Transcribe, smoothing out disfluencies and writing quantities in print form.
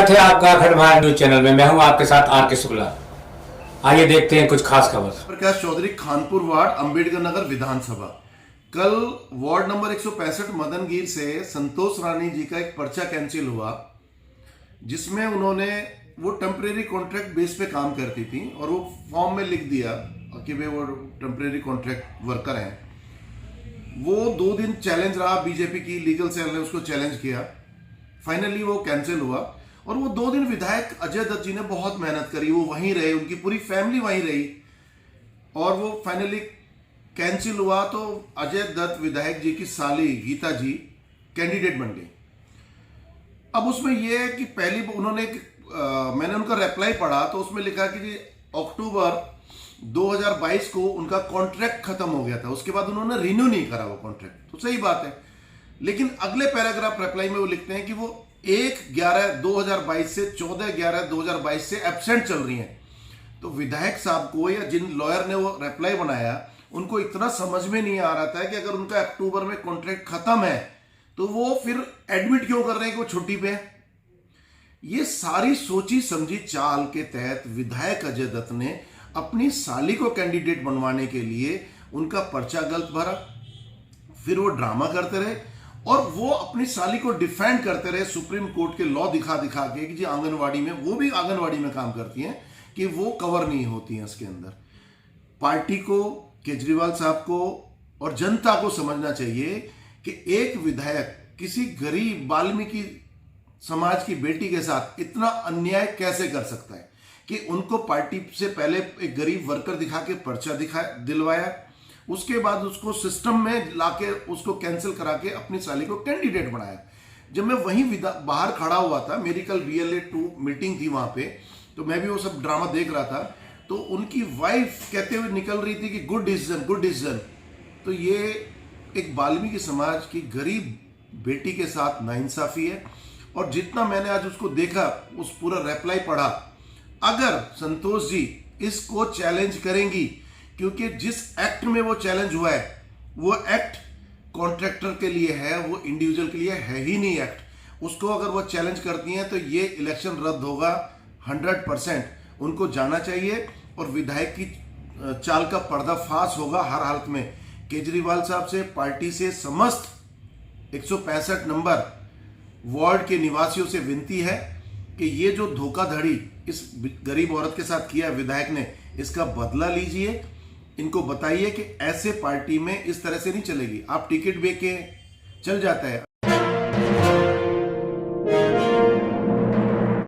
स्वागत है आपका अखंड भारत न्यूज चैनल में। मैं हूं आपके साथ आर.के. शुक्ला। आइए देखते हैं कुछ खास खबर। प्रकाश चौधरी, खानपुर वार्ड, अंबेडकर नगर, विधानसभा। कल वार्ड नंबर 165 मदनगीर से संतोष रानी जी का एक पर्चा कैंसिल हुआ, जिसमें उन्होंने वो टेम्परेरी कॉन्ट्रैक्ट बेस पे काम करती थी और वो फॉर्म में लिख दिया कि वे वो टेम्परेरी कॉन्ट्रैक्ट वर्कर हैं। वो 2 दिन चैलेंज रहा, बीजेपी की लीगल सेल ने उसको चैलेंज किया, फाइनली वो कैंसिल हुआ। और वो 2 दिन विधायक अजय दत्त जी ने बहुत मेहनत करी, वो वहीं रहे, उनकी पूरी फैमिली वहीं रही और वो फाइनली कैंसिल हुआ। तो अजय दत्त विधायक जी की साली गीता जी कैंडिडेट बन गई। अब उसमें यह है कि पहली उन्होंने मैंने उनका रिप्लाई पढ़ा तो उसमें लिखा कि जी अक्टूबर 2022 को उनका कॉन्ट्रैक्ट खत्म हो गया था, उसके बाद उन्होंने रिन्यू नहीं करा वो कॉन्ट्रैक्ट। तो सही बात है, लेकिन अगले पैराग्राफ रिप्लाई में वो लिखते हैं कि वो 1/11/2022 से 14/11/2022 से एब्सेंट चल रही हैं। तो विधायक साहब को या जिन लॉयर ने वो रिप्लाई बनाया, उनको इतना समझ में नहीं आ रहा था कि अगर उनका अक्टूबर में कॉन्ट्रैक्ट खत्म है तो वो फिर एडमिट क्यों कर रहे हैं कि वो छुट्टी पे है। ये सारी सोची समझी चाल के तहत विधायक अजय दत्त ने अपनी साली को कैंडिडेट बनवाने के लिए उनका पर्चा गलत भरा, फिर वो ड्रामा करते रहे और वो अपनी साली को डिफेंड करते रहे सुप्रीम कोर्ट के लॉ दिखा दिखा के कि जी आंगनवाड़ी में, वो भी आंगनवाड़ी में काम करती हैं, कि वो कवर नहीं होती हैं इसके अंदर। पार्टी को, केजरीवाल साहब को और जनता को समझना चाहिए कि एक विधायक किसी गरीब वाल्मीकि समाज की बेटी के साथ इतना अन्याय कैसे कर सकता है कि उनको पार्टी से पहले एक गरीब वर्कर दिखा के पर्चा दिलवाया, उसके बाद उसको सिस्टम में लाके उसको कैंसिल करा के अपनी साली को कैंडिडेट बनाया। जब मैं वहीं बाहर खड़ा हुआ था, मेरी कल BLA 2 मीटिंग थी वहां पे, तो मैं भी वो सब ड्रामा देख रहा था, तो उनकी वाइफ कहते हुए निकल रही थी कि गुड डिसीजन, गुड डिसीजन। तो ये एक वाल्मीकि समाज की गरीब बेटी के साथ नाइंसाफी है। और जितना मैंने आज उसको देखा, उस पूरा रिप्लाई पढ़ा, अगर संतोष जी इसको चैलेंज करेंगी, क्योंकि जिस एक्ट में वो चैलेंज हुआ है वो एक्ट कॉन्ट्रैक्टर के लिए है, वो इंडिविजुअल के लिए है ही नहीं एक्ट। उसको अगर वो चैलेंज करती हैं तो ये इलेक्शन रद्द होगा 100%। उनको जाना चाहिए और विधायक की चाल का पर्दाफाश होगा हर हालत में। केजरीवाल साहब से, पार्टी से, समस्त 165 नंबर वार्ड के निवासियों से विनती है कि ये जो धोखाधड़ी इस गरीब औरत के साथ किया विधायक ने, इसका बदला लीजिए। इनको बताइए कि ऐसे पार्टी में इस तरह से नहीं चलेगी। आप टिकट बेच के चल जाता है।